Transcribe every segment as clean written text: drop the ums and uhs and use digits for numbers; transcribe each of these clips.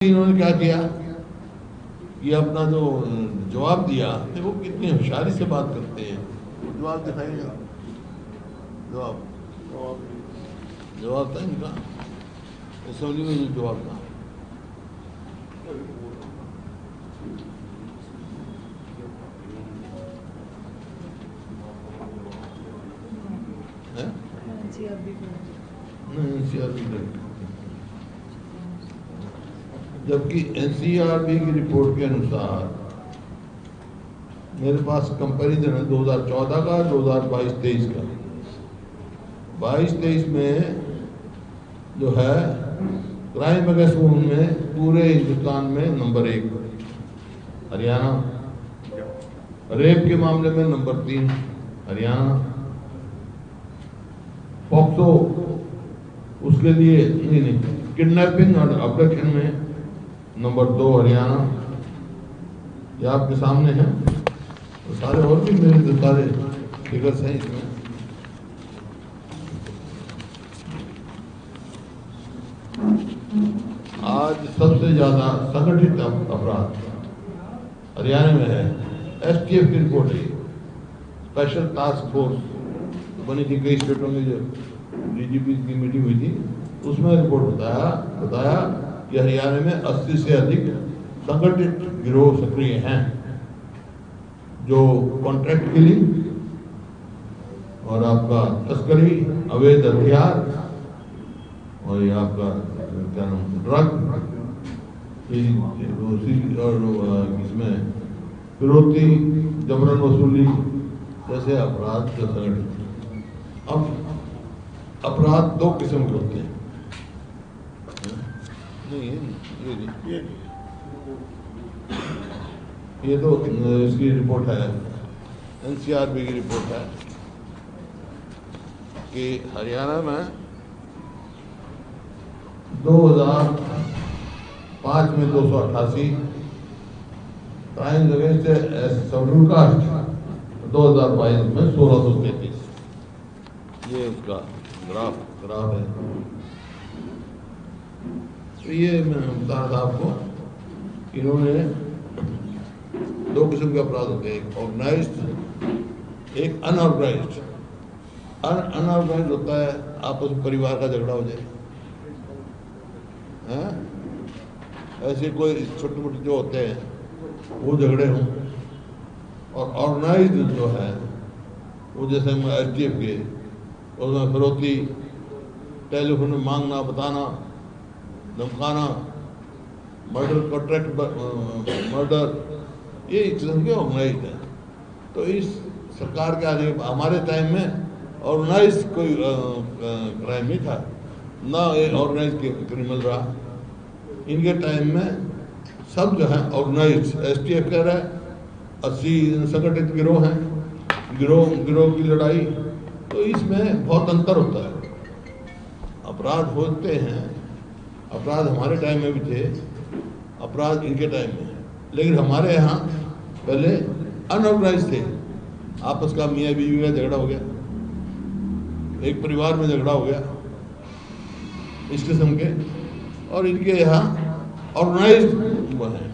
इन्होंने क्या किया, ये अपना जो जवाब दिया, देखो कितनी होशियारी से बात करते हैं। जवाब दिखाएंगे, जवाब जवाब था इनका असेंबली में, जो जवाब था जबकि एनसीआरबी की रिपोर्ट के अनुसार मेरे पास कंपैरिजन है 2014 का, 2022-23 का। 22-23 में जो है क्राइम अगेंस्ट वुमेन में पूरे हिंदुस्तान में नंबर 1 हरियाणा, रेप के मामले में नंबर 3 हरियाणा, पॉक्सो उसके लिए नहीं, किडनैपिंग और अबडक्शन में नंबर 2 हरियाणा। ये आपके सामने है, तो सारे और भी मेरे जो सारे फिगर्स हैं इसमें। आज सबसे ज्यादा संगठित अपराध हरियाणा में है। एसटीएफ की रिपोर्ट है, स्पेशल टास्क फोर्स बनी थी कई स्टेटों में, जो डीजीपी की मीटिंग हुई थी, उसमें रिपोर्ट बताया कि हरियाणा में 80 से अधिक संगठित गिरोह सक्रिय हैं, जो कॉन्ट्रैक्ट किलिंग और आपका तस्करी, अवैध हथियार और ये आपका क्या नाम ड्रग और इसमें फिरौती, जबरन वसूली जैसे अपराध संगठित। अब अपराध 2 किस्म के होते हैं। ये तो इसकी रिपोर्ट है, एनसीआरबी की रिपोर्ट है कि हरियाणा में 2005 में 288 क्राइम्स अगेंस्ट शेड्यूल कास्ट, 2022 में 1633। ये उसका ग्राफ है। तो ये मैं बता रहा था आपको, इन्होंने 2 किस्म के अपराध होते हैं, एक ऑर्गेनाइज्ड, एक अनऑर्गेनाइज्ड। अनऑर्गेनाइज्ड होता है आपस में परिवार का झगड़ा हो जाए, ऐसे कोई छोटे मोटे जो होते हैं वो झगड़े हों। और ऑर्गेनाइज्ड जो है वो जैसे एसटीएफ के, उसमें फिरौती, टेलीफोन में मांगना, बताना, धमकाना, मर्डर, कॉन्ट्रैक्ट मर्डर, ये एक किस्म के ऑर्गेनाइज्ड है। तो इस सरकार के आने हमारे टाइम में ऑर्गेनाइज कोई क्राइम नहीं था, ना ये ऑर्गेनाइज क्रिमिनल रहा। इनके टाइम में सब जो है ऑर्गेनाइज, एसटीएफ कह रहा है 80 संगठित गिरोह हैं, गिरोह की लड़ाई। तो इसमें बहुत अंतर होता है। अपराध होते हैं, अपराध हमारे टाइम में भी थे, अपराध इनके टाइम में है। लेकिन हमारे यहाँ पहले अनऑर्गेनाइज थे, आपस का मियाँ बीवी का झगड़ा हो गया, एक परिवार में झगड़ा हो गया, इस किस्म के। और इनके यहाँ ऑर्गेनाइज्ड है,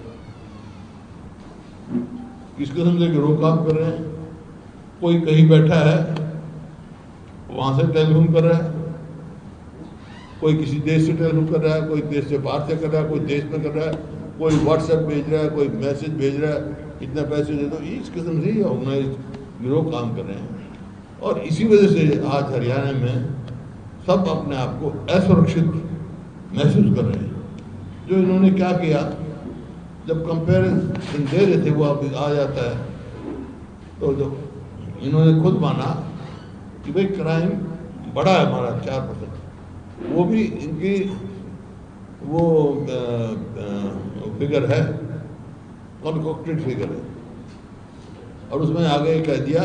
किस किस्म से गिरोह काम कर रहे हैं। कोई कहीं बैठा है, वहां से टेलीफोन कर रहा है, कोई किसी देश से टेलीफोन कर रहा है, कोई देश से बाहर से कर रहा है, कोई देश में कर रहा है, कोई व्हाट्सएप भेज रहा है, कोई मैसेज भेज रहा है, इतने पैसे दे दो। इस किस्म से ऑर्गेनाइज्ड गिरोह काम कर रहे हैं। और इसी वजह से आज हरियाणा में सब अपने आप को असुरक्षित महसूस कर रहे हैं। जो इन्होंने क्या किया, जब कंपेरिजन दे रहे थे वो अब आ जाता है, तो जो इन्होंने खुद माना कि भाई क्राइम बड़ा है हमारा 4%, वो भी इनकी वो फिगर है, कॉन्कोक्टेड फिगर है। और उसमें आगे कह दिया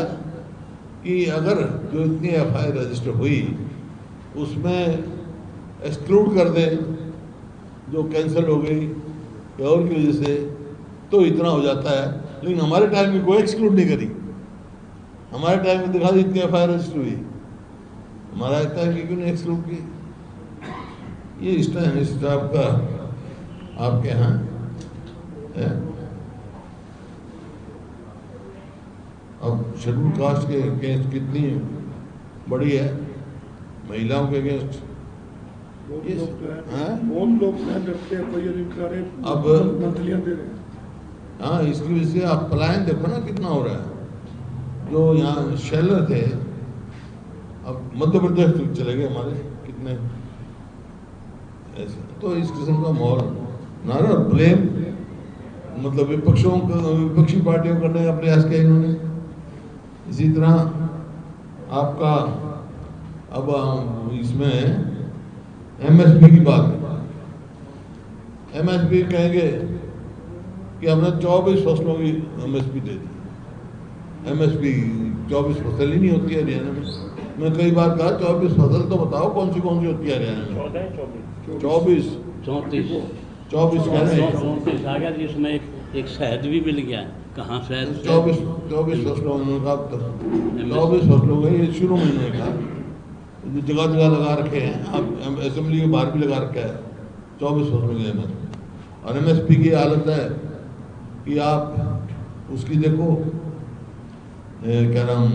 कि अगर जो इतनी एफआईआर रजिस्टर हुई उसमें एक्सक्लूड कर दें, जो कैंसिल हो गई या और की वजह से, तो इतना हो जाता है। लेकिन हमारे टाइम में कोई एक्सक्लूड नहीं करी। हमारे टाइम में दिखा दी इतनी एफआईआर रजिस्टर हुई, हमारा टाइम की क्यों नहीं एक्सक्लूड की। ये इस टाइप का आपके यहाँ है? अब शेड्यूल कास्ट के अगेंस्ट कितनी बड़ी है, महिलाओं के अगेंस्ट बहुत लोग अब हाँ, इसकी वजह से आप पलायन देखो ना कितना हो रहा है। जो यहाँ शेलर थे अब मध्य प्रदेश तक चले गए हमारे कितने ऐसे। तो इस किस्म का माहौल ना रहा। ब्लेम मतलब विपक्षी पार्टियों करने का प्रयास किया इन्होंने। इसी तरह आपका अब इसमें एमएसपी की बात है। एमएसपी कहेंगे कि हमने 24 फसलों की एमएसपी दे दी। एमएसपी 24 फसल ही नहीं होती है हरियाणा में। मैं कई बार कहा 24 फसल तो बताओ कौन सी होती है हरियाणा में? 24 34 कह रहे हैं। 34 आ गया, जिसमें एक शहद भी मिल गया। कहाँ शहद? 24 फसलों में 24 फसलों में ये शुरू में इन्होंने कहा, जगह जगह लगा रखे हैं। अब असेंबली के बाहर भी लगा रखा है 24 फसलों की एमएसपी। और एमएसपी की हालत है कि आप उसकी देखो क्या नाम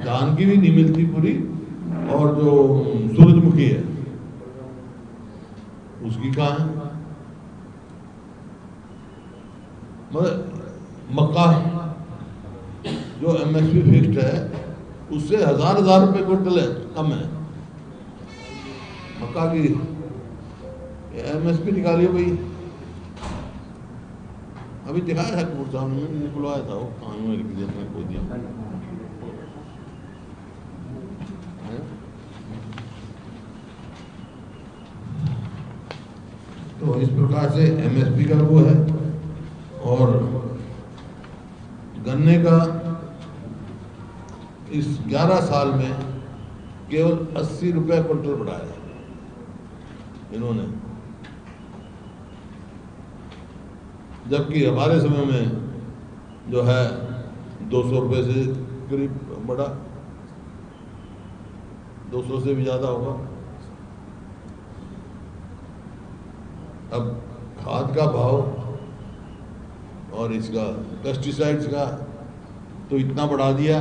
धान की भी नहीं मिलती पूरी, और जो सूरजमुखी है उसकी कहाँ है? मतलब मक्का जो एमएसपी फिक्स्ड है उससे हजार रुपए क्विंटल है, कम है मक्का की एमएसपी। निकालिए भाई। अभी दिखाया है कोर्ट सामने में निकलवाया था वो कानून में लिख दिया मैंने कोई दिया। तो इस प्रकार से एमएसपी का वो है। और गन्ने का इस 11 साल में केवल 80 रुपए क्विंटल बढ़ाया इन्होंने, जबकि हमारे समय में जो है 200 रुपए से करीब बढ़ा, 200 से भी ज्यादा होगा। अब खाद का भाव और इसका पेस्टिसाइड्स का तो इतना बढ़ा दिया,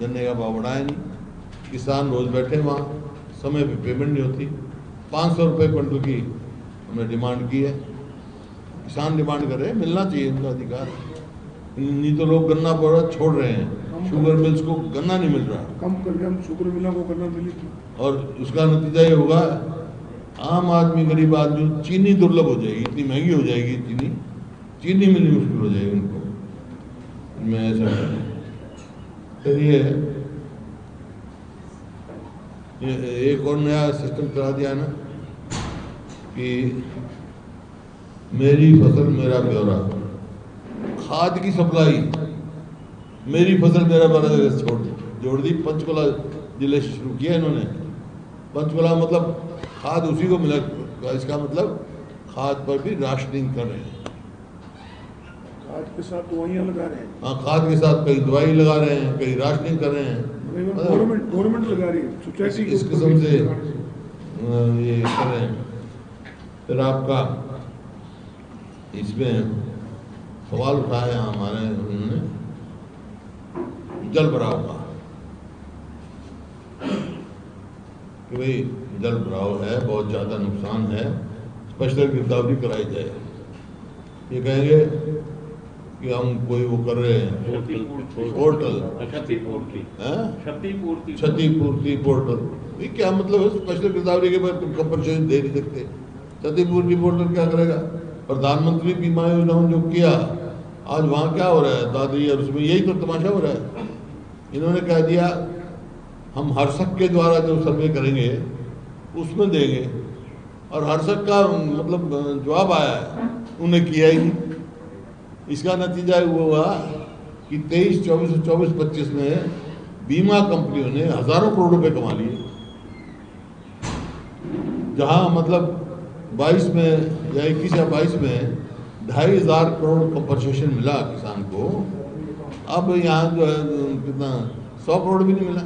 गन्ने का भाव बढ़ाया नहीं। किसान रोज बैठे वहाँ, समय पे पेमेंट नहीं होती। 500 रुपये क्विंटल की हमने डिमांड की है। किसान डिमांड कर रहे हैं, मिलना चाहिए उनका अधिकार। नहीं तो लोग गन्ना पूरा छोड़ रहे हैं, शुगर मिल्स को गन्ना नहीं मिल रहा। कम कर रहे हम, शुगर मिलों को गन्ना मिली। और उसका नतीजा ये होगा आम आदमी, गरीब आदमी, चीनी दुर्लभ हो जाएगी, इतनी महंगी हो जाएगी चीनी मिलनी मुश्किल हो जाएगी उनको। मैं ऐसा फिर ये एक और नया सिस्टम करा दिया ना कि मेरी फसल मेरा ब्यौरा, खाद की सप्लाई मेरी फसल मेरा ब्यौरा जोड़ दी। पंचकुला जिले से शुरू किया इन्होंने। पंचकुला मतलब खाद उसी को मिला, इसका मतलब खाद पर भी राशनिंग कर रहे हैं। खाद के साथ दवाइयाँ लगा रहे हैं। हाँ, खाद के साथ कई दवाई लगा रहे हैं, कई राशनिंग कर रहे हैं। गवर्नमेंट लगा रही है इस किस्म से ये कर रहे हैं। फिर आपका इसमें सवाल उठाया हमारे उन्होंने जल भराव का कि भाई जल भराव है, बहुत ज़्यादा नुकसान है, स्पेशल गिरदावरी कराई जाए। ये कहेंगे कि हम कोई वो कर रहे हैं पोर्टल, क्षतिपूर्ति पोर्टल। ये क्या मतलब है? स्पेशल गिरदावरी के बाद तुम कंपनसेशन दे नहीं सकते। क्षतिपूर्ति पोर्टल क्या करेगा? प्रधानमंत्री बीमा योजना जो किया, आज वहाँ क्या हो रहा है दादरी, और उसमें यही तो तमाशा हो रहा है। इन्होंने कह दिया हम हर्षक के द्वारा जो सर्वे करेंगे उसमें देंगे, और हर्षक का मतलब जवाब आया है, उन्हें किया ही नहीं। इसका नतीजा वो हुआ कि 23, 24, 25 में बीमा कंपनियों ने हजारों करोड़ रुपए कमा लिए, जहां मतलब 22 में या 21 या 22 में 2,500 करोड़ कंपनसेशन मिला किसान को। अब यहाँ जो है कितना 100 करोड़ भी नहीं मिला।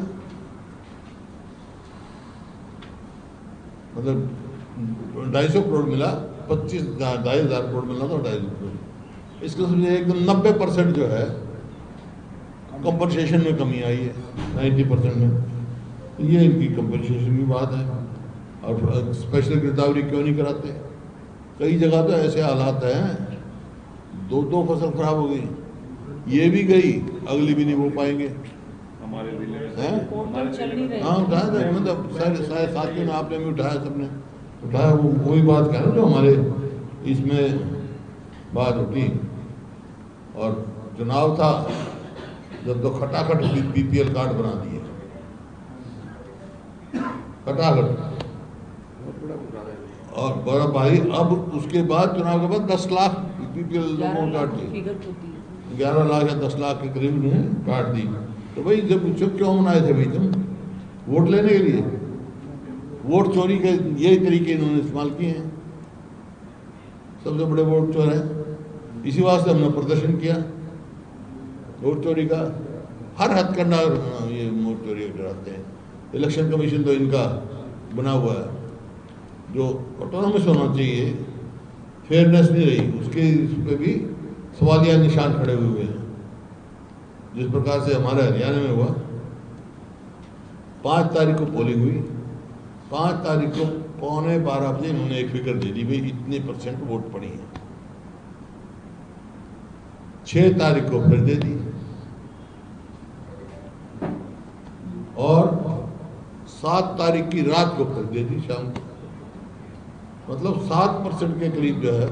मतलब 250 करोड़ मिला, 25,000 करोड़ मिला था 250 करोड़। इसके समझे एकदम 90% जो है कंपनसेशन में कमी आई है 90% में। तो ये इनकी कंपनसेशन की बात है। और स्पेशल गिरदावरी क्यों नहीं कराते? कई जगह तो ऐसे हालात हैं, दो फसल खराब हो गई, ये भी गई, अगली भी नहीं हो पाएंगे। हमारे जिले में हाँ उठाया था, मतलब सारे साथियों ने, आपने भी उठाया, सबने उठाया। वही बात कह रहा जो हमारे इसमें बात उठी। और चुनाव था जब तो खटाखट बीपीएल कार्ड बना दिए, खटाखट। और बड़ा भाई अब उसके बाद चुनाव के बाद 10 लाख बीपीएल लोगों काट दिए, 11 लाख या 10 लाख के करीब ने काट दी। तो भाई जब चुप क्यों मनाए थे भाई तुम? वोट लेने के लिए? वोट चोरी के यही तरीके इन्होंने इस्तेमाल किए हैं। सबसे बड़े वोट चोर हैं, इसी वास्ते हमने प्रदर्शन किया वोट चोरी का। हर हथकंडा ये वोट चोरी कराते हैं। इलेक्शन कमीशन तो इनका बना हुआ है, जो ऑटोनॉमस होना चाहिए, फेयरनेस नहीं रही, उसके इस पर भी सवालिया निशान खड़े हुए हैं। जिस प्रकार से हमारे हरियाणा में हुआ, 5 तारीख को पोलिंग हुई, 5 तारीख को 11:15 बजे इन्होंने एक फिगर दे दी, भाई इतने % वोट पड़ी है। 6 तारीख को फिर दे दी, और 7 तारीख की रात को फिर दे दी शाम को। मतलब 7% के करीब जो है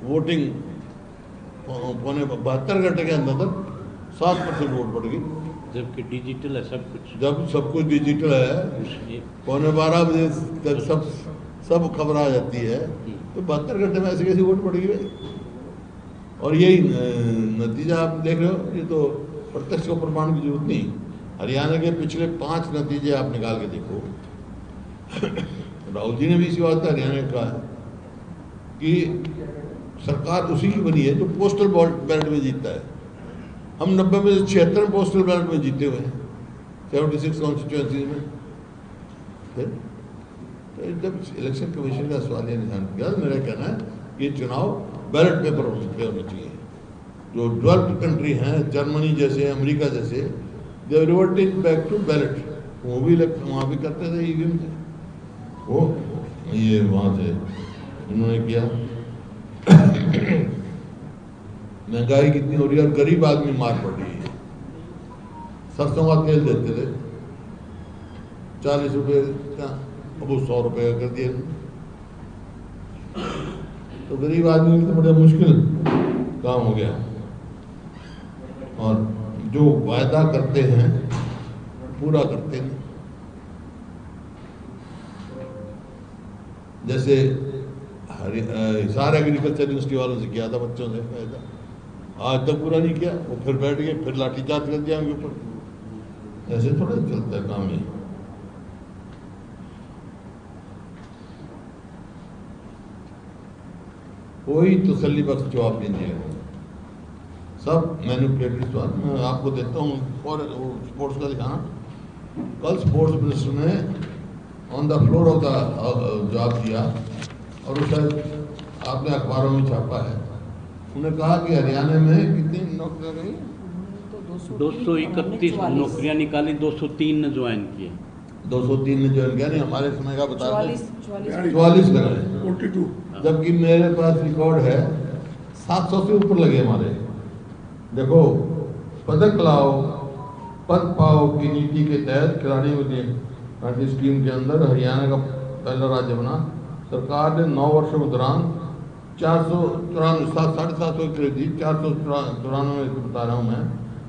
वोटिंग, पौने 72 घंटे के अंदर तक 7% वोट बढ़ गई। जबकि डिजिटल है सब कुछ। जब सब कुछ डिजिटल है, पौने 12 बजे तक सब खबर आ जाती है, तो 72 घंटे में ऐसे कैसी वोट पड़ गई भाई? और यही नतीजा आप देख रहे हो। ये तो प्रत्यक्ष को प्रमाण की जरूरत नहीं। हरियाणा के पिछले 5 नतीजे आप निकाल के देखो। राहुल जी ने भी इसी बात का हरियाणा में कहा है कि सरकार उसी की बनी है जो पोस्टल बैलेट में जीतता है। हम 90 में से 76 पोस्टल बैलेट में जीते हुए हैं, 76 कॉन्स्टिट्यूएंसी में। फिर तो जब इलेक्शन कमीशन का सवाल ये निशान किया, तो मेरा कहना है कि ये चुनाव बैलेट पेपर पे होने चाहिए। जो डेवलप्ड कंट्री हैं, जर्मनी जैसे, अमेरिका जैसे, दे रिवर्टेड बैक टू बैलेट। वो भी वहाँ भी करते थे ईवीएम से, वो ये वहाँ से इन्होंने किया। महंगाई कितनी हो रही है और गरीब आदमी मार पड़ रही है। सरसों का तेल देते थे 40 रुपये का, अब वो 100 रुपये का कर दिए। तो गरीब आदमी तो बड़ा मुश्किल काम हो गया। और जो वायदा करते हैं पूरा करते नहीं। जैसे हिसार एग्रीकल्चर यूनिवर्सिटी वालों से किया था, बच्चों से फायदा, आज तक पूरा नहीं किया। वो फिर बैठ गए, फिर लाठीचार्ज कर दिया उनके ऊपर। ऐसे थोड़ा चलता है काम ये। कोई तसल्ली बख्श जवाब नहीं दिया, सब मैनिपुलेटरी सवाल। मैं आपको देता हूँ और स्पोर्ट्स का दिखाना। कल स्पोर्ट्स मिनिस्टर ने on the floor of the job दिया, और वो शायद आपने अखबारों में छापा है। उन्होंने कहा कि हरियाणा में कितनी नौकरियां गई? 231 नौकरियां निकाली, 203 ने ज्वाइन किए। 203 ने ज्वाइन किया। नहीं, हमारे समय का बता दें 44 लगे, 42। जबकि मेरे पास रिकॉर्ड है 700 से ऊपर लगे हमारे। देखो, पदक लाओ पद पाओ की नीति के तहत खिलाड़ियों की स्कीम के अंदर हरियाणा का पहला राज्य बना। सरकार ने 9 वर्षों के दौरान 494 के करीब दी, 494 बता रहा हूँ मैं।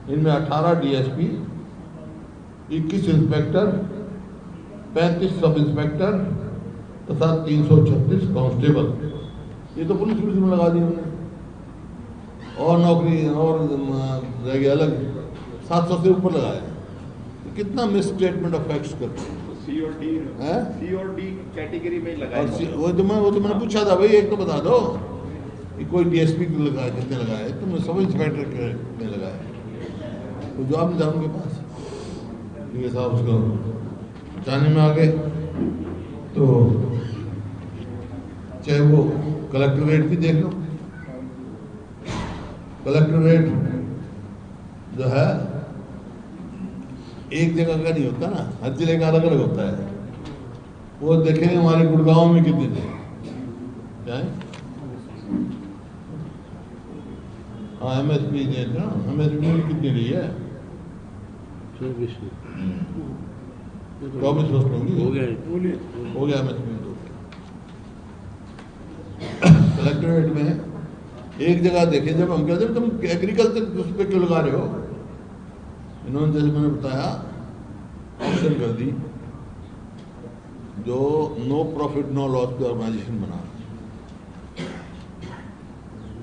इनमें 18 डीएसपी, 21 इंस्पेक्टर, 35 सब इंस्पेक्टर तथा 336 कांस्टेबल। ये तो पुलिस में लगा दी उन्होंने। और नौकरी और रह गया अलग, 700 से ऊपर लगाया। तो कितना मिस स्टेटमेंट ऑफ फैक्ट्स करते हैं। सी और डी कैटेगरी में लगाए। वो तो मैंने पूछा था, भाई एक तो बता दो कि कोई डीएसपी को लगाया, कितने लगाए? तो मैं सब इंस्पेक्टर के में लगाया। तो जवाब नहीं था उनके पास। ठीक है साहब, उसको जाने में आ गए। तो चाहे वो कलेक्टरेट की देख लो, कलेक्टरेट जो है एक जगह का नहीं होता ना, हर जिले का अलग अलग होता है। वो देखेंगे हमारे गुड़गांव में कितने थे, क्या है? हाँ MSP देख ना, MSP में कितनी रही है? 24 पोस्ट होंगी, हो गया। हो गया MSP में। कलेक्टरेट में एक जगह देखें, जब हम कहते हैं तुम एग्रीकल्चर उस पर क्यों लगा रहे हो, इन्होंने जैसे मैंने बताया ऑप्शन कर दी, जो नो प्रॉफिट नो लॉस की ऑर्गेनाइजेशन बना।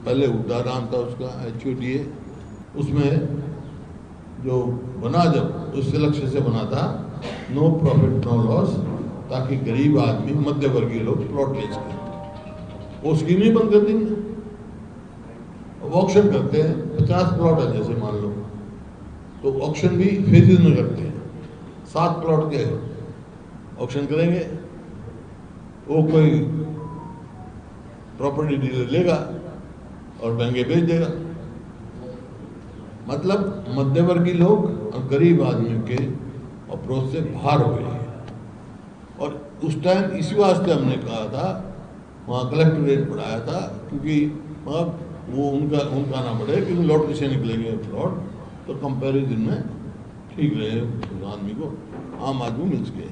पहले उल्टा नाम था उसका HUDA, उसमें जो बना जब उस लक्ष्य से बना था नो प्रॉफिट नो लॉस, ताकि गरीब आदमी मध्य वर्गीय लोग प्लॉट ले सकें। वो स्कीम ही बंद कर देंगे। ऑक्शन करते हैं, 50 प्लॉट है जैसे मान लो, तो ऑक्शन भी फेजेस में करते हैं। 7 प्लॉट के ऑक्शन करेंगे, वो कोई प्रॉपर्टी डीलर लेगा और महंगे बेच देगा। मतलब मध्यवर्गीय लोग और गरीब आदमी के अप्रोच से बाहर हो गए। और उस टाइम इसी वास्ते हमने कहा था वहाँ कलेक्टरेट बढ़ाया था, क्योंकि वो उनका ना बढ़े, क्योंकि लॉटरी से निकलेंगे प्लॉट, तो कंपैरिजन में ठीक रहे उस आदमी को, आम आदमी मिल सके।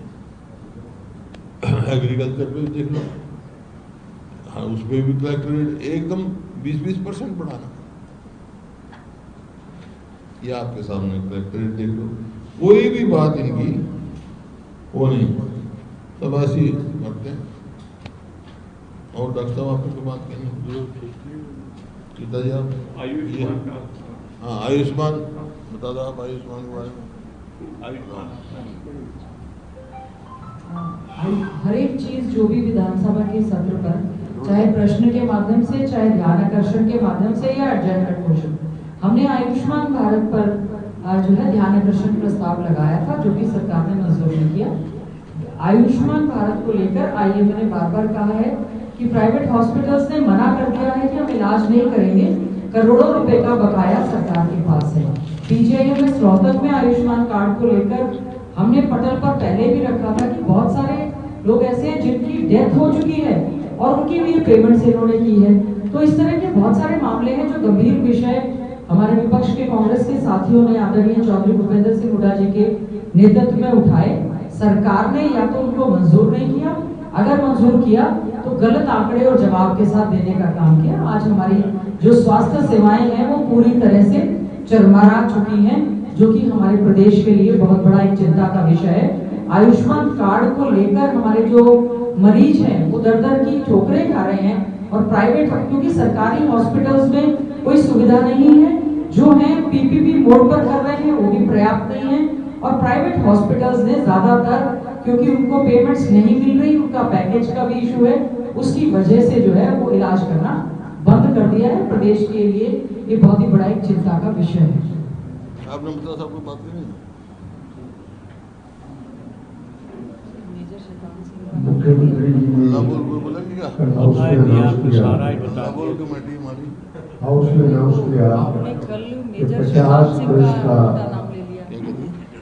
एग्रीकल्चर पे देख लो, हाँ उस पर भी कलेक्टरेट एकदम 20% बढ़ाना। ये आपके सामने कलेक्टरेट देख लो, कोई भी बात इनकी वो नहीं, सब ऐसी करते हैं। और डॉक्टर साहब आपको बात करनी सीता जी आप हाँ आयुष्मान बता दो आप आयुष्मान के बारे में। हर एक चीज जो भी विधानसभा के सत्र पर, चाहे प्रश्न के माध्यम से, चाहे ध्यान आकर्षण के माध्यम से या एजेंडा घोषण, हमने आयुष्मान भारत पर जो है ध्यान आकर्षण प्रस्ताव लगाया था, जो कि सरकार ने मंजूर नहीं किया। आयुष्मान भारत को लेकर IMA ने बार बार कहा है कि प्राइवेट हॉस्पिटल्स ने मना कर दिया है कि हम इलाज नहीं करेंगे, करोड़ों रुपए का बकाया सरकार के पास है। PGIMS रोहतक में आयुष्मान कार्ड को लेकर हमने पटल पर पहले भी रखा था कि बहुत सारे लोग ऐसे हैं जिनकी डेथ हो चुकी है और उनकी भी पेमेंट इन्होंने की है। तो इस तरह के बहुत सारे मामले हैं जो गंभीर विषय हमारे विपक्ष के कांग्रेस के साथियों ने आदरणीय चौधरी भूपेंद्र सिंह हुड्डा जी के नेतृत्व में उठाए। सरकार ने या तो उनको मंजूर नहीं किया, अगर मंजूर किया तो गलत आंकड़े और जवाब के साथ देने का काम किया। आज हमारी जो स्वास्थ्य सेवाएं हैं वो पूरी तरह से चरमरा चुकी हैं, जो कि हमारे प्रदेश के लिए बहुत बड़ा एक चिंता का विषय है। आयुष्मान कार्ड को लेकर हमारे जो मरीज हैं वो दर की ठोकरें खा रहे हैं, और प्राइवेट, क्योंकि सरकारी हॉस्पिटल्स में कोई सुविधा नहीं है, जो है PPP मोड पर कर रहे हैं वो भी पर्याप्त नहीं है, और प्राइवेट हॉस्पिटल्स ने ज्यादातर, क्योंकि उनको पेमेंट्स नहीं मिल रही, उनका पैकेज का भी इशू है, उसकी वजह से जो है वो इलाज करना बंद कर दिया है। प्रदेश के लिए ये बहुत ही बड़ा एक चिंता का विषय है। आपने मतलब सबको बात करी मुख्यमंत्री जी ने कमेटी हमारी हाउस में अनाउंस किया कि 50 वर्ष का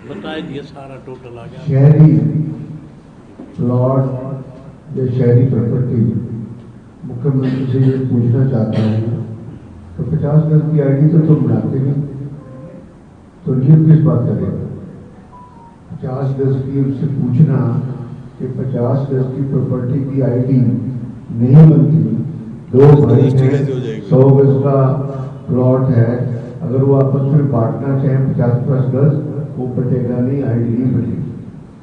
बता दिया, सारा टोटल आ गया। शहरी प्लॉट या शहरी प्रॉपर्टी, मुख्यमंत्री से ये पूछना चाहता हूँ तो 50 गज की ID तो तुम बनाते नहीं, तो ये किस बात करेगा? 50 गज की उससे पूछना कि 50 गज की प्रॉपर्टी की ID नहीं बनती, 2 भाई हैं, 100 गज का प्लॉट है, अगर वो आपस में बांटना चाहें 50 गज, वो बटेगा नहीं, ID नहीं बनेगी।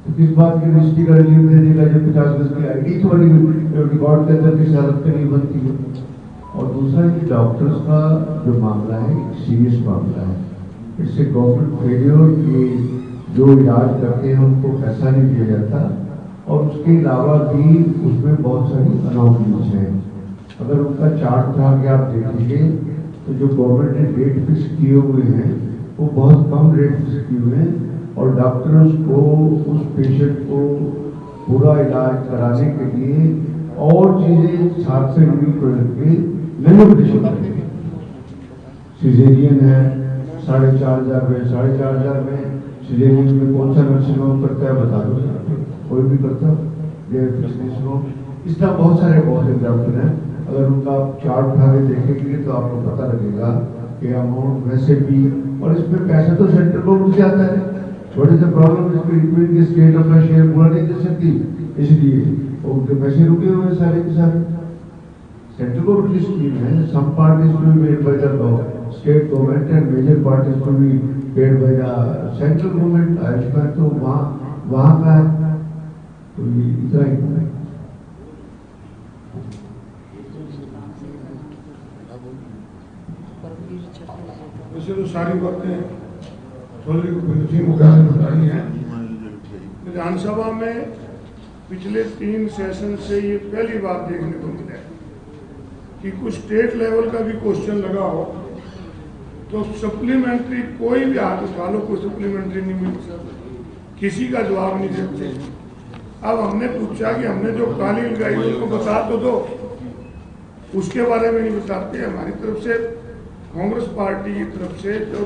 तो किस बात की रजिस्ट्री का रिलीव दे देगा जब 50 गज की ID थोड़ी रिकॉर्ड के अंदर किस हालत में नहीं बनती है? और दूसरा ये डॉक्टर्स का जो मामला है एक सीरियस मामला है, इससे गवर्नमेंट फेलियर की जो इलाज करते हैं उनको पैसा नहीं दिया जाता, और उसके अलावा भी उसमें बहुत सारी अनॉमलीज हैं। अगर उनका चार्ट उठा के आप देखेंगे तो जो गवर्नमेंट ने रेट फिक्स किए हुए हैं वो बहुत कम रेट फिक्स किए हुए हैं, और डॉक्टर्स को उस पेशेंट को पूरा इलाज कराने के लिए और चीजें साथ से जुड़ी प्रोडक्ट के मैन्युफैक्चरिंग करेंगे। सिजेरियन है 4,500 में, 4,500 में सिजेरियन में कौन सा नर्सिंग होम करता है बता दो, कोई भी करता है। इस तरह बहुत एग्जाम्पल हैं। अगर उनका आप चार्ट उठा के देखेंगे तो आपको पता लगेगा कि अमाउंट वैसे भी, और इसमें पैसा तो सेंट्रल गवर्नमेंट से आता है। व्हाट इज द प्रॉब्लम कि स्टेट अपना शेयर पूरा नहीं दे सकती, इसलिए उनके पैसे रुके हुए सारे के सारे। सेंट्रल गवर्नमेंट की स्कीम है, some part is to be made by the state government and major part is to be paid by the central government. Ayushman तो वहाँ का है, तो ये इतना ही। वैसे तो सारी बातें चौधरी भूपेंद्र सिंह मुखिया ने बताई हैं। विधानसभा में पिछले 3 सेशन से ये पहली बार देखने को मिला है कि कुछ स्टेट लेवल का भी क्वेश्चन लगा हो तो सप्लीमेंट्री कोई भी हाथ उठा लो, कोई सप्लीमेंट्री नहीं मिलता, किसी का जवाब नहीं देते। अब हमने पूछा कि हमने जो काली लगाई उसको बता तो दो, उसके बारे में नहीं बताते। हमारी तरफ से, कांग्रेस पार्टी की तरफ से जो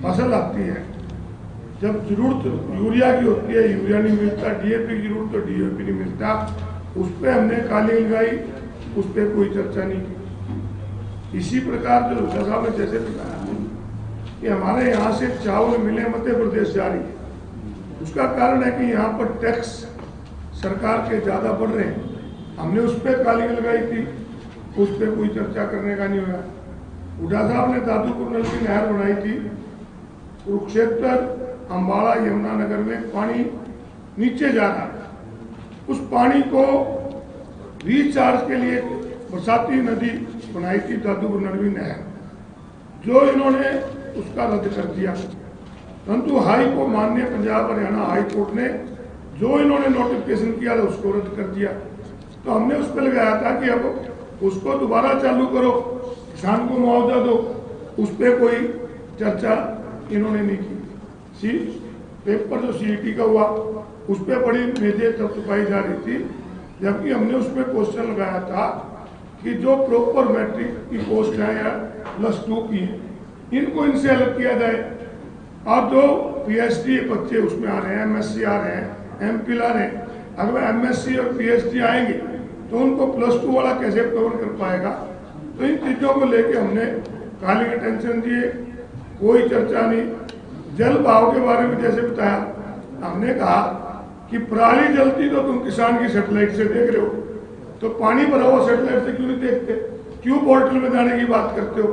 फसल आती है, जब जरूरत यूरिया की होती है यूरिया नहीं मिलता, डीएपी की जरूरत तो डीएपी नहीं मिलता, उस पर हमने काली लगाई, उस पर कोई चर्चा नहीं की। इसी प्रकार जो लुधिया साहब ने जैसे बताया कि हमारे यहाँ से चावल मिले मध्य प्रदेश जा रही है, उसका कारण है कि यहाँ पर टैक्स सरकार के ज़्यादा बढ़ रहे हैं। हमने उस पर काली लगाई थी, उस पर कोई चर्चा करने का नहीं हुआ। हुड्डा साहब ने दादूपुर नल की नहर बनाई थी, कुरुक्षेत्र अम्बाड़ा यमुनानगर में पानी नीचे जा रहा है, उस पानी को रिचार्ज के लिए बरसाती नदी बनाई थी दादूपुर नलवी नहर, जो इन्होंने उसका रद्द कर दिया। परंतु हाई को माननीय पंजाब हरियाणा हाई कोर्ट ने जो इन्होंने नोटिफिकेशन किया था उसको रद्द कर दिया। तो हमने उस पर लगाया था कि अब उसको दोबारा चालू करो, किसान को मुआवजा दो, उस पर कोई चर्चा इन्होंने नहीं की। पेपर जो सीईटी का हुआ उस पर बड़ी मेजें तब्दीली जा रही थी, जबकि हमने उस पर क्वेश्चन लगाया था कि जो प्रॉपर मैट्रिक की पोस्ट है या +2 की है, इनको इनसे अलग किया जाए, और जो पीएचडी बच्चे उसमें आ रहे हैं, एमएससी आ रहे हैं, एमफिल आ रहे हैं, अगर एमएससी और पीएचडी आएंगे तो उनको +2 वाला कैसे कवर कर पाएगा। तो इन चीज़ों को लेके हमने काली अटेंशन दिए, कोई चर्चा नहीं। जल भाव के बारे में जैसे बताया, हमने कहा कि पराली जलती तो तुम किसान की सैटेलाइट से देख रहे हो, तो पानी भरा हुआ सैटेलाइट से क्यों नहीं देखते, क्यों पोर्टल में जाने की बात करते हो।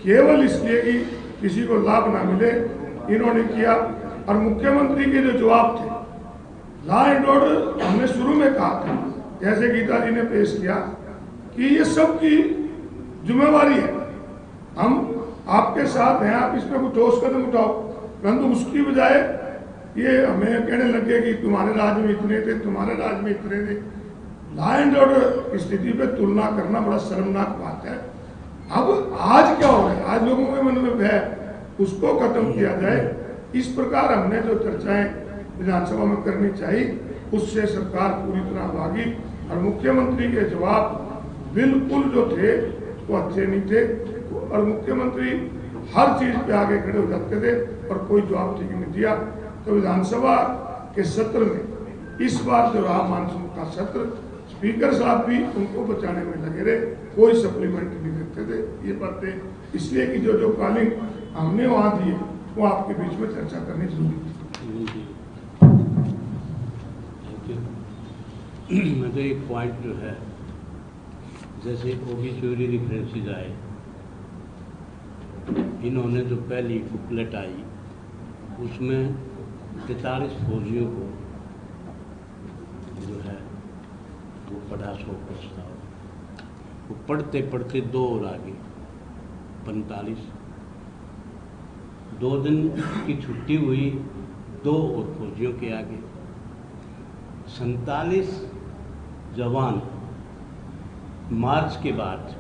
केवल इसलिए कि किसी को लाभ ना मिले इन्होंने किया। और मुख्यमंत्री के जो जवाब थे, लॉ एंड ऑर्डर, हमने शुरू में कहा था, जैसे गीता जी ने पेश किया कि ये सबकी जिम्मेवारी है, हम आपके साथ हैं, आप इसमें कुछ ठोस कदम उठाओ। परंतु उसकी बजाय ये हमें कहने लगे कि तुम्हारे राज्य में इतने थे, तुम्हारे राज्य में इतने थे। लॉ एंड ऑर्डर की स्थिति पे तुलना करना बड़ा शर्मनाक बात है। अब आज क्या हो रहा है, आज लोगों के मन में भय, उसको खत्म किया जाए। इस प्रकार हमने जो चर्चाएं विधानसभा में करनी चाहिए, उससे सरकार पूरी तरह भागी। और मुख्यमंत्री के जवाब बिल्कुल जो थे वो अच्छे नहीं थे, और मुख्यमंत्री हर चीज पे आगे खड़े हो जाते थे और कोई जवाब ठीक नहीं दिया। तो विधानसभा के सत्र में इस बार जो रहा मानसून का सत्र, स्पीकर साहब भी उनको बचाने में लगे रहे, कोई सप्लीमेंट नहीं देते थे। ये बातें इसलिए कि जो कॉलिंग हमने वहाँ दी वो आपके बीच में चर्चा करनी जरूरी थी। मैं तो एक पॉइंट जो है, जैसे ओबीच्यूरी रेफरेंसेस आए, इन्होंने जो पहली बुकलेट आई उसमें 43 फौजियों को जो है वो पढ़ा 100 प्रस्ताव, वो पढ़ते पढ़ते 2 और आगे 45, 2 दिन की छुट्टी हुई, 2 और फौजियों के आगे 47 जवान। मार्च के बाद,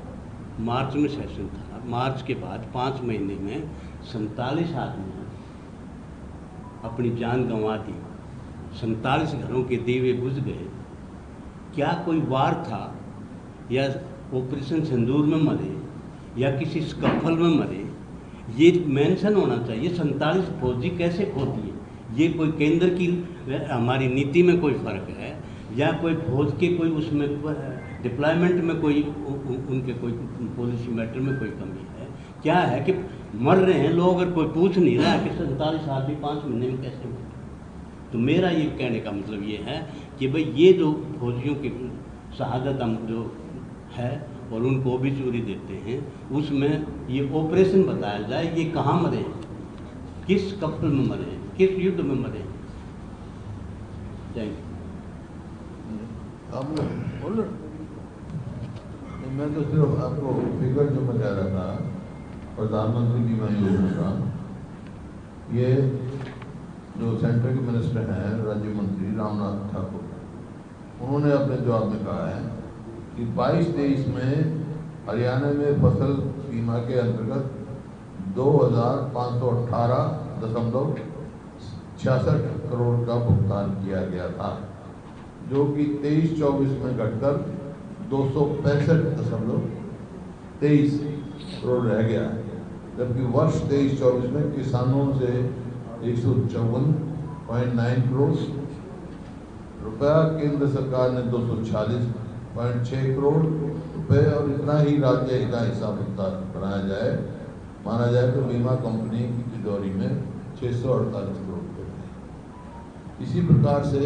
मार्च में सेशन था, मार्च के बाद 5 महीने में 47 आदमी अपनी जान गंवा दी, 47 घरों के दीवे बुझ गए। क्या कोई वार था या ऑपरेशन सिंदूर में मरे या किसी स्कफल में मरे, ये मेंशन होना चाहिए। 47 फौजी कैसे खोती है? ये कोई केंद्र की हमारी नीति में कोई फ़र्क है या कोई फौज के कोई उसमें डिप्लॉयमेंट में कोई उनके कोई पॉलिसी मैटर में कोई कमी है? क्या है कि मर रहे हैं लोग, अगर कोई पूछ नहीं रहा है कि 47 आदमी 5 महीने में कैसे मरे। तो मेरा ये कहने का मतलब ये है कि भाई ये जो फौजियों की शहादत हम जो है और उनको भी चोरी देते हैं, उसमें ये ऑपरेशन बताया जाए, ये कहाँ मरे, किस कपल में मरे, किस युद्ध में मरे। Thank you. आप बोलो। मैं तो सिर्फ आपको फिगर जो मैं कह रहा था प्रधानमंत्री बीमा योजना का, ये जो सेंटर के मिनिस्टर हैं राज्य मंत्री रामनाथ ठाकुर, उन्होंने अपने जवाब में कहा है कि 22-23 में हरियाणा में फसल बीमा के अंतर्गत 2,518.66 करोड़ का भुगतान किया गया था, जो कि 23-24 में घटकर 265.23 करोड़ रह गया है। जबकि वर्ष 23-24 में किसानों से 154.9 करोड़ रुपया, केंद्र सरकार ने 246.6 करोड़ रुपए और इतना ही राज्य का हिसाब बनाया जाए, माना जाए तो बीमा कंपनी की तिजोरी में 648 करोड़ रुपए थे। इसी प्रकार से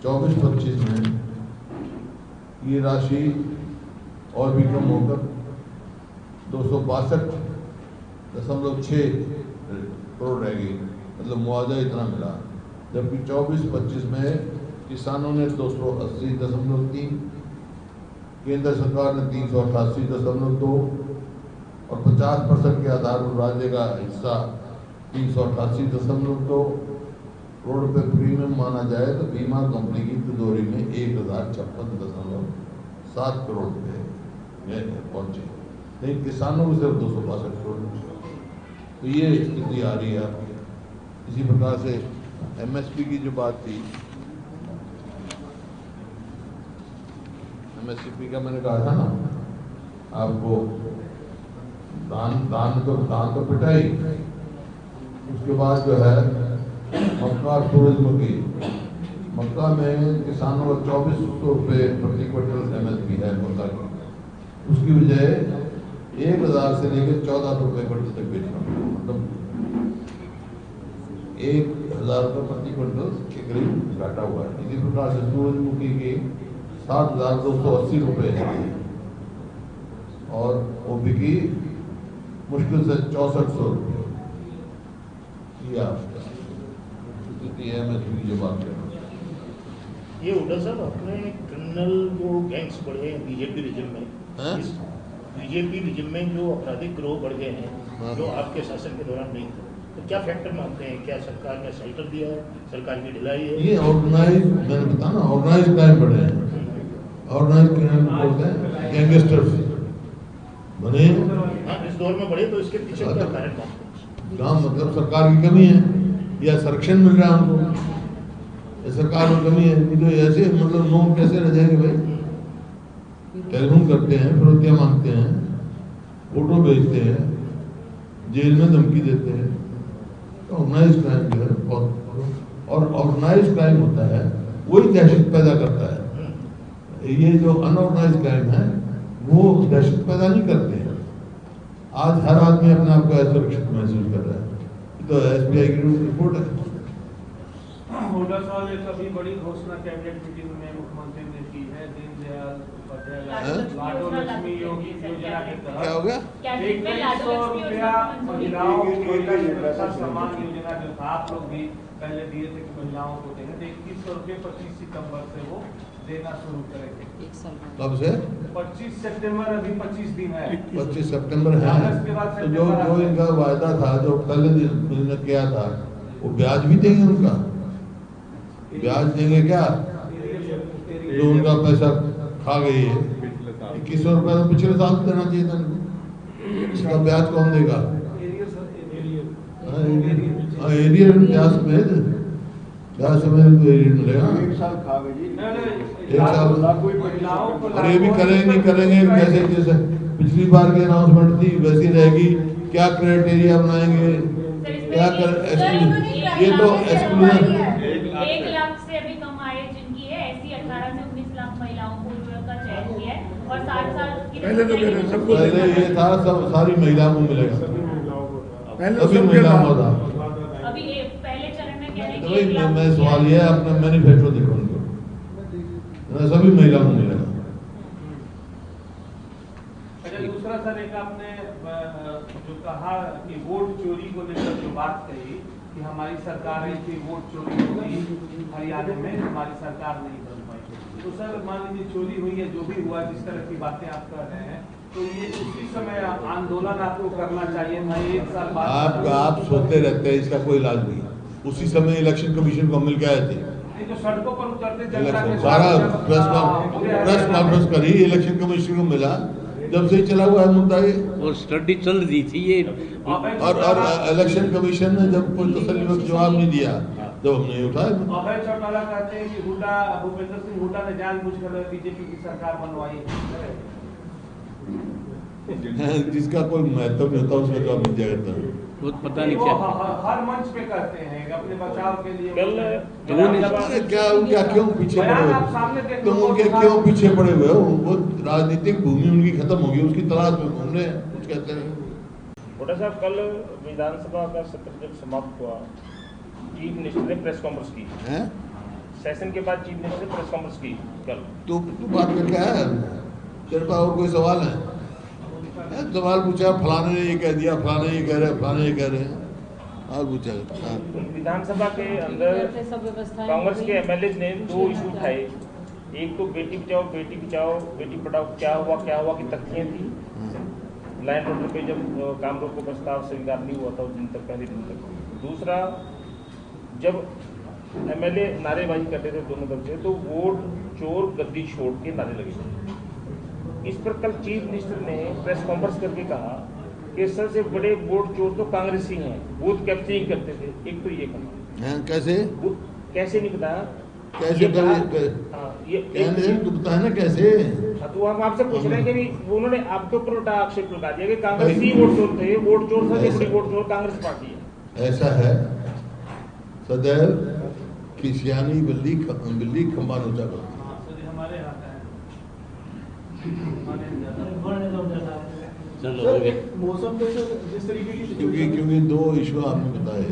24-25 में ये राशि और भी कम होकर 262.6 करोड़ रह गई, मतलब मुआवजा इतना मिला। जबकि 24-25 में किसानों ने 280.3, केंद्र सरकार ने 388.2 और 50% के आधार पर राज्य का हिस्सा 388.2 करोड़ रुपए प्रीमियम माना जाए तो बीमा कंपनी की तिजोरी में 1056.7 करोड़ रुपए पहुंचे, लेकिन किसानों को सिर्फ 262 करोड़। तो ये स्थिति आ रही है आपकी। इसी प्रकार से MSP की जो बात थी, MSP का मैंने कहा था ना आपको, धान तो पिटाई, उसके बाद जो है मक्का और सूरजमुखी, मक्का में किसानों का 2400 रुपये प्रति क्विंटल MSP है मक्का की, उसकी बजाय 1000 से लेकर 1400 रुपये क्विंटल तक बेचना, मतलब 1000 रुपये प्रति क्विंटल के करीब घाटा हुआ है। इसी प्रकार से सूरजमुखी की 7,280 रुपये है और ओपी की मुश्किल से 6400 रुपये। ये आपका MSP की जो बात है। ये हुड्डा साहब, अपने क्रिमिनल जो गैंग्स बढ़े हैं बीजेपी रिजिम में, बीजेपी रिजिम में जो आपराधिक गिरोह बढ़ गए हैं, जो आपके शासन के दौरान नहीं थे, तो क्या फैक्टर मानते हैं? क्या सरकार ने शेल्टर दिया है, सरकार की ढिलाई है? ये ऑर्गेनाइज, मैंने बताया ना, ऑर्गेनाइज क्राइम बढ़े हैं। ऑर्गेनाइज क्राइम बोलते हैं गैंगस्टर्स बने। हाँ, इस दौर में बढ़े, तो इसके पीछे क्या कारण है? काम मतलब सरकार की कमी है या संरक्षण मिल रहा है हमको, सरकार में कमी है। नहीं तो ऐसे मतलब लोग कैसे रह जाएंगे भाई? टेलीफोन करते हैं, फिरौतियाँ मांगते हैं, फोटो भेजते हैं, जेल में धमकी देते हैं। तो ऑर्गेनाइज क्राइम जो है बहुत, और ऑर्गेनाइज क्राइम होता है वही दहशत पैदा करता है। ये जो अनऑर्गेनाइज क्राइम है वो दहशत पैदा नहीं करते हैं। आज हर आदमी अपने आप को असुरक्षित महसूस कर रहा है। तो SBI की रिपोर्ट है। हुड्डा साहब, एक अभी बड़ी घोषणा कैबिनेट मीटिंग में मुख्यमंत्री ने की है, दीनदयाल उपाध्याय लाडो लक्ष्मी योजना के तहत क्या हो गया? 2100 रुपया महिलाओं को सम्मान योजना जो था, आप लोग भी पहले दिए थे कि महिलाओं को देंगे, तो 2100 रुपये 25 सितंबर से वो देना शुरू करेंगे। कब से? 25 सितंबर, अभी 25 दिन है। 25 सितंबर है। तो जो इनका वायदा था, जो पहले दिन किया था, वो ब्याज भी देंगे उनका? ब्याज देंगे क्या? जो उनका पैसा खा गई है 2100 रुपये तो पिछले साल देना चाहिए था। इसका ब्याज कौन देगा? एरियर ब्याज में क्या समय तो ये मिलेगा 1 साल खा गए जी। एक साल महिलाओं को और ये भी करेंगे कैसे जैसे पिछली बार की अनाउंसमेंट थी वैसी रहेगी। क्या क्राइटेरिया बनाएंगे, क्या कर ये तो एक्सक्लूजन 1 लाख से अभी कम आय जिनकी है ऐसी 18 से 19 लाख महिलाओं को का चयन किया है और 60 साल की पहले तो कह रहे हैं सबको पहले ये था सब सारी महिलाओं को मिलेगा, पहले सभी सबके महिलाओं को था। अभी पहले चरण में कह रहे तो हैं कि 1 लाख मैं सवाल ये है अपना मैनिफेस्टो देखो उनको, सभी महिलाओं को मिलेगा। अच्छा, दूसरा सर एक आपने जो कहा कि वोट चोरी को लेकर जो बात कही कि हमारी सरकार है कि वोट चोरी होगी हरियाणा में, हमारी सरकार नहीं बन पाई। तो सर मान लीजिए चोरी हुई है, जो भी हुआ, जिस तरह की बातें आप कर रहे हैं, तो ये उसी समय आंदोलन आपको करना चाहिए था 1 साल बाद। आप सोते रहते हैं, इसका कोई इलाज नहीं। उसी समय इलेक्शन कमीशन को मिल के आए थे, नहीं तो सड़कों पर उतरते जनता के सारा साथ प्रेस कॉन्फ्रेंस करी, इलेक्शन कमीशन को मिला, जब से चला हुआ है मुद्दा ये, और स्टडी चल रही थी ये। और इलेक्शन कमीशन ने जब कोई तसल्ली वक्त जवाब नहीं दिया, जब हमने उठाया। अभय चौटाला कहते हैं कि हुड्डा, भूपेंद्र सिंह हुड्डा ने जानबूझकर बीजेपी की सरकार बनवाई। जिसका कोई महत्व नहीं होता उसका जवाब मिल जाएगा। वो पता नहीं वो क्या हर मंच पे कहते हैं अपने बचाव के लिए। अरे क्या क्यों पीछे पड़े बयान हुए आप सामने देख लो, तुम उनके क्यों पीछे पड़े हुए हो? वो राजनीतिक भूमि उनकी खत्म होगी, उसकी तलाश में घूम रहे हैं, कुछ कहते हैं। हुड्डा साहब, कल विधानसभा का सत्र जब समाप्त हुआ, चीफ मिनिस्टर ने प्रेस कॉन्फ्रेंस की हैं? सेशन के बाद चीफ मिनिस्टर ने प्रेस कॉन्फ्रेंस की कल। तू बात कर क्या है? तेरे पास और कोई सवाल है? सवाल पूछा, फलाने ने ये कह दिया, फलाने ये कह रहे हैं, फलाने ये कह रहे हैं, और पूछा। विधानसभा के अंदर कांग्रेस के एमएलए ने 2 इशू उठाए। एक तो बेटी बचाओ बेटी पढ़ाओ क्या हुआ की तथ्य थी। लैंड ऑर्डर पे जब काम रोको प्रस्ताव स्वीकार नहीं हुआ था उस दिन तक, पहले दिन तक। दूसरा, जब एमएलए नारेबाजी करते थे दोनों तरफ से, तो वोट चोर गद्दी छोड़ के नारे लगे। इस पर कल चीफ मिनिस्टर ने प्रेस कॉन्फ्रेंस करके कहा कि सबसे बड़े वोट चोर तो कांग्रेसी हैं, बूथ कैप्चरिंग करते थे। एक तो ये कहा कैसे नहीं बताया, कैसे बताया ना कैसे। तो हम आपसे पूछ रहे हैं कि उन्होंने आपके ऊपर उल्टा आक्षेप लगा दिया कि कांग्रेसी वोट चोर थे, वोट चोर था जैसे वोट चोर कांग्रेस पार्टी है। ऐसा है, सदैव किसियानी बिल्ली खंबा नोचा करती है। मौसम पे जिस तरीके की क्योंकि 2 इशू आपने बताए।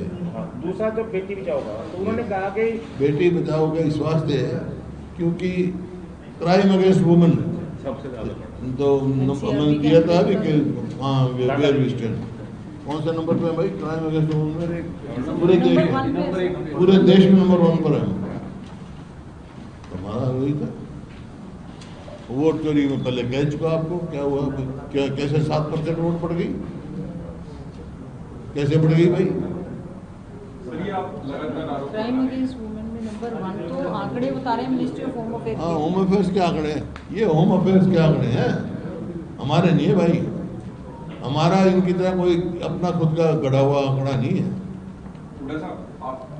दूसरा, जब बेटी बचाओ का, तो उन्होंने कहा कि बेटी बचाओ का इस वास्ते है क्योंकि क्राइम अगेंस्ट वुमेन सबसे ज्यादा तो मैंने दिया था अभी कि हाँ वेयर वी स्टैंड कौन सा नंबर पे है भाई? क्राइम अगेंस्ट वुमेन पूरे देश में नंबर 1 पर है। हमारा वही था। वोट चोरी में पहले कह चुका आपको, क्या हुआ क्या, कैसे 7% वोट पड़ गई, कैसे पड़ गई भाई? क्राइम अगेंस्ट वुमेन में नंबर 1 तो आंकड़े बता रहे हैं मिनिस्ट्री ऑफ होम अफेयर्स। हाँ, होम अफेयर्स के आंकड़े हैं, ये होम अफेयर्स के आंकड़े हैं, हमारे नहीं है भाई। हमारा इनकी तरह कोई अपना खुद का गढ़ा हुआ आंकड़ा नहीं है।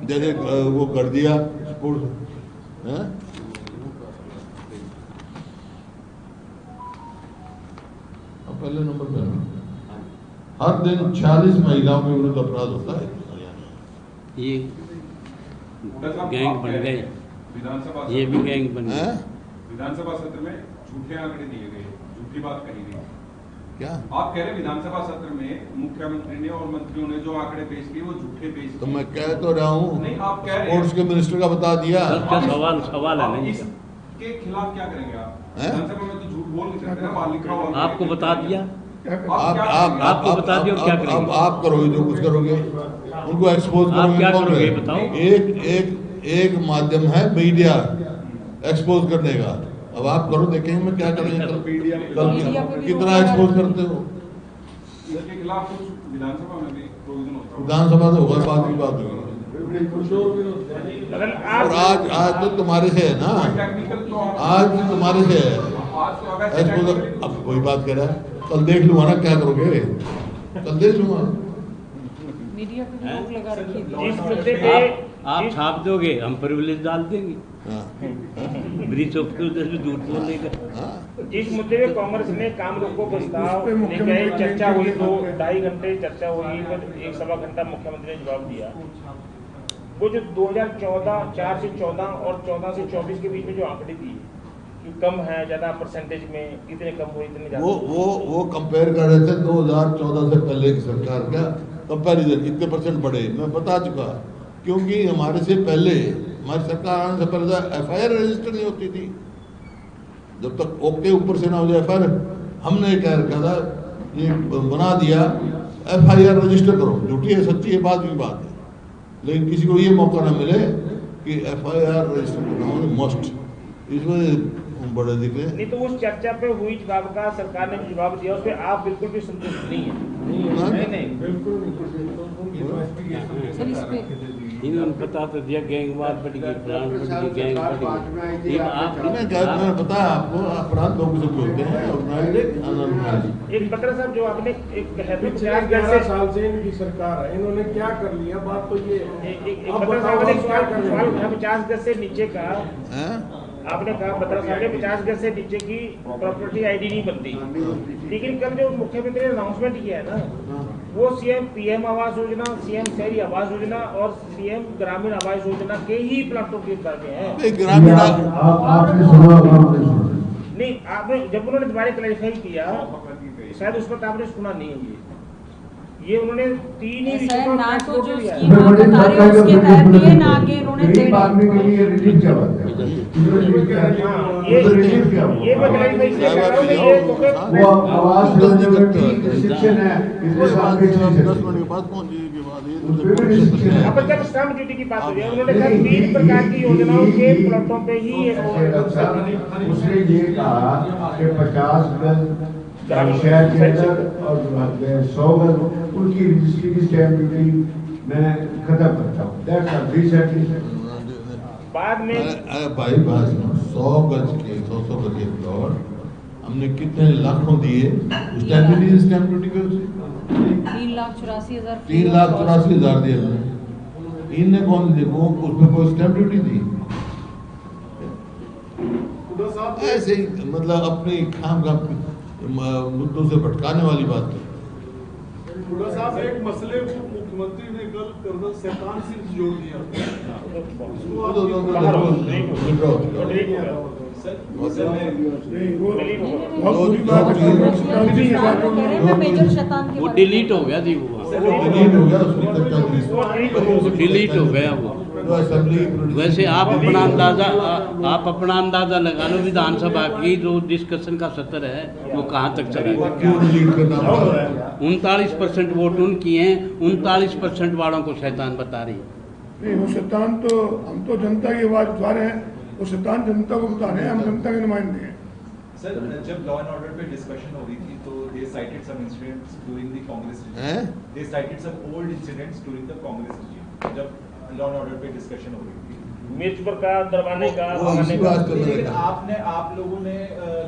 जैसे वो कर दिया स्पोर्ट्स है। पहले नंबर पे हर दिन 46 महिलाओं के विरुद्ध अपराध होता है। ये गैंग बन गए, विधानसभा ये भी गैंग बन गए। विधानसभा सत्र में झूठे आंकड़े दिए गए, झूठी बात कही गई। क्या आप कह रहे विधानसभा सत्र में मुख्यमंत्री ने और मंत्रियों ने जो आंकड़े पेश किए वो झूठे पेश किए? तो मैं कह तो रहा हूँ, नहीं आप कह रहे हैं स्पोर्ट्स के मिनिस्टर का बता दिया। सवाल है नहीं, इसके खिलाफ क्या करेंगे आप? विधानसभा में तो झूठ बोल नहीं सकते ना, वहाँ लिखा हुआ आपको बता दिया, आपको बता दिया क्या करेंगे? अब आप करोगे जो कुछ करोगे, उनको एक्सपोज करोगे। क्या करोगे बताओ? एक माध्यम है मीडिया एक्सपोज करने का। अब आप करो, देखेंगे मैं क्या करेंगे कल कितना एक्सपोज करते हो। इसके खिलाफ कुछ विधानसभा में भी प्रोविजन होता है? विधानसभा तो होगा, बाद की बात होगी। और आज तो तुम्हारे से है ना, आज तो तुम्हारे से है एक्सपोज। अब कोई बात कह रहा है, कल देख लूंगा ना क्या करोगे, कल देख लूंगा। मीडिया पे रोक लगा रखी है। जिस मुद्दे पे आप छाप दोगे, हम प्रिविलेज डाल देंगे। ब्रीच ऑफ ट्रस्ट भी झूठ बोलेगा। इस मुद्दे में कांग्रेस ने काम रोको प्रस्ताव लेकर चर्चा हुई, 2-2.5 घंटे चर्चा हुई, फिर 1 सवा घंटा मुख्यमंत्री ने जवाब दिया। वो जो 2014 4 से 14 और 14 से 24 के बीच में जो आंकड़े दिए कि कम है ज़्यादा परसेंटेज में, कितने कम हुए इतने ज़्यादा, वो कंपेयर कर रहे थे 2014 से पहले की सरकार का कंपैरिजन, इतने परसेंट बढ़े। मैं बता चुका, क्योंकि हमारे से पहले, हमारी सरकार आने से पहले FIR रजिस्टर नहीं होती थी। जब तक ओके ऊपर से ना हो जाए FIR, हमने क्या रखा था, ये बना दिया FIR रजिस्टर करो। झूठी है सच्ची है बात की बात है, लेकिन किसी को ये मौका ना मिले कि FIR रजिस्टर करना हो मस्ट, इसमें बड़े दिखे नहीं। तो उस चर्चा पे हुई जवाब का सरकार ने जवाब दिया, उस पर आप बिल्कुल भी संतुष्ट नहीं है? नहीं बिल्कुल इन्होंने पता तो दिया गैंगवार बढ़ गई, प्राण बढ़ गई, गैंग बढ़ गई। मैंने बताया आपको, अपराध लोग से बोलते हैं। एक बत्रा साहब जो आपने एक 11 साल से इनकी सरकार है, इन्होंने क्या कर लिया? बात तो ये बत्रा साहब ने सवाल उठाया 50 गज से नीचे का। आपने कहा बत्रा साहब ने 50 गज से नीचे की प्रॉपर्टी ID नहीं बनती, लेकिन कल जो मुख्यमंत्री ने अनाउंसमेंट किया है ना, वो CM PM Awas Yojana, CM शहरी आवास योजना और CM ग्रामीण आवास योजना के ही प्लाटों के बारे में है। ग्रामीण नहीं, आपने जब उन्होंने दोबारा क्लैरिफाई किया, शायद उस वक्त आपने सुना नहीं है। ये उन्होंने 3 ही ना तो जो स्कीम आप बता रहे हो उसके तहत दिए, ना आगे उन्होंने गरीब आदमी के लिए रिलीफ क्या बात है? ये क्लैरिफाई से कर रहा हूं कि ये तो वो आवास योजना की रिस्ट्रिक्शन है, इतने साल के 10 मिनट के बाद पहुंचने के बाद अब जब स्टाम्प ड्यूटी की बात हो रही है, उन्होंने कहा 3 प्रकार की योजनाओं के प्लॉटों पे ही उसने ये कहा कि 50 गज शहर के अंदर और 100 गज उनकी रजिस्ट्री की स्टैंप ड्यूटी मैं खत्म करता हूँ। दैट्स ऑल रिसेंटली बाद में भाई बात 100 गज के 100 गज के प्लॉट हमने कितने लाखों दिए स्टैंप ड्यूटी पे उसे 3,84,000 दिए हमने। इनने कौन दिए? वो उसमें कोई स्टैंप ड्यूटी दी? ऐसे ही मतलब अपनी खाम मुद्दों से भटकाने वाली बात है। हुड्डा साहब, एक मसले को मुख्यमंत्री ने कल कर्नल शैतान सिंह से जोड़ दिया। वो डिलीट हो गया थी, वो डिलीट हो गया वो। वैसे आप अपना अंदाजा लगा लो, विधानसभा की जो डिस्कशन का सत्र है वो कहाँ तक चलेगा? 39% वोट उनकी हैं, 39% वालों को शैतान बता रही है। नहीं, वो शैतान तो हम तो जनता की आवाज उठा रहे हैं, वो शैतान जनता को बता रहे हैं, हम जनता के नुमाइंदे हैं। सर, जब लॉ एंड ऑर्डर पे डिस्कशन हो रही थी तो they cited some incidents during the Congress regime. They cited some old incidents during the Congress regime. जब लॉ एंड ऑर्डर पे डिस्कशन हो रही थी, मिर्च पर का दरवाने का, लेकिन आप लोगों ने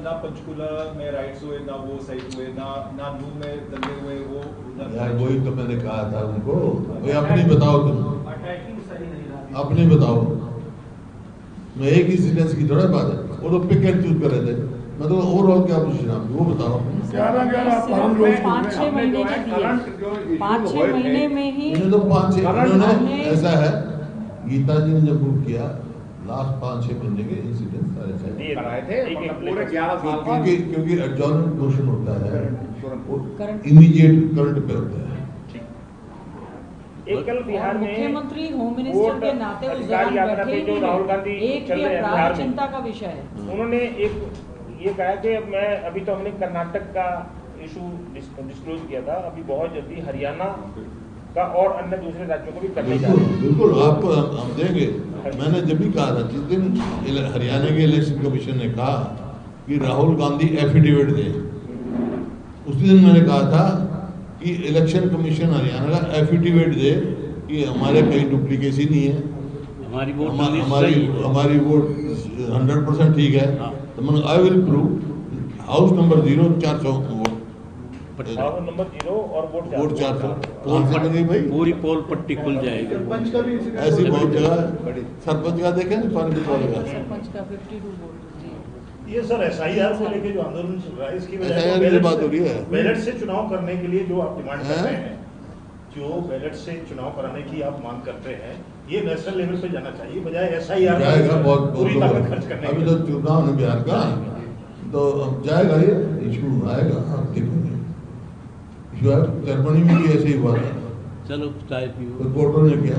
ना पंचकुला में राइट्स हुए, ना वो सही हुए, ना नूर में दंगे हुए, वो यार वही तो मैंने कहा था उनको, भाई अपनी बताओ, तुम अटैकिंग सही नहीं रहा, अपनी बताओ। मैं एक ही इंसिडेंस की थोड़ा बात है, वो तो पिक एंड चूज कर रहे थे। मैं तो ओवरऑल क्या पोजीशन है वो बताओ। 5-6 महीने के दिए, 5-6 महीने में ही इन्होंने तो 5-6 उन्होंने ऐसा है, गीता जी ने जब बुक किया लास्ट 5-6 महीने के इंसिडेंट सारे कराए थे पूरे 11 साल, क्योंकि एडजॉर्नमेंट मोशन होता है, इमीडिएट करंट पे होता है। एक कल बिहार में मुख्यमंत्री होम मिनिस्टर के नाते उस दौरान बैठे जो राहुल गांधी एक भी अपराध चिंता का विषय है। उन्होंने एक ये कहा कि मैं अभी तो हमने कर्नाटक का इशू डिस्क्लोज किया था, अभी बहुत जल्दी हरियाणा का और अन्य दूसरे राज्यों को भी करने जा रहे हैं। बिल्कुल आपको हम देंगे। मैंने जब भी कहा था, जिस दिन हरियाणा के इलेक्शन कमीशन ने कहा कि राहुल गांधी एफिडेविट दे, उसी दिन मैंने कहा था कि इलेक्शन कमीशन हरियाणा का एफिडेविट दे कि हमारे कहीं डुप्लीकेसी नहीं है, हमारी वोट 100% ठीक है। तो मैंने I will prove house number 0 400 vote house number 0 और वोट वोट 400 पोल कहाँ से बनी भाई? पूरी पोल पट्टी खुल जाएगी। सरपंच का भी इंसिडेंट ऐसी बहुत जगह है। सरपंच का देखें ना पानी का सरपंच का 52 वोट जी। ये सर एसआईआर को लेके जो आंदोलन चल रहा है इसकी वजह SIR से की बात हो रही है। बैलेट से चुनाव करने के लिए जो आप डिमांड कर हैं? रहे हैं, जो बैलेट से चुनाव कराने की आप मांग करते हैं, ये नेशनल लेवल पे जाना चाहिए बजाय एसआईआर जाएगा बहुत पूरी ताकत खर्च करने अभी के तो चुनाव है बिहार का, तो अब जाएगा ये इशू आएगा, आप देखोगे इशू जर्मनी में भी ऐसे ही हुआ था, चलो चाय पियो। रिपोर्टर ने किया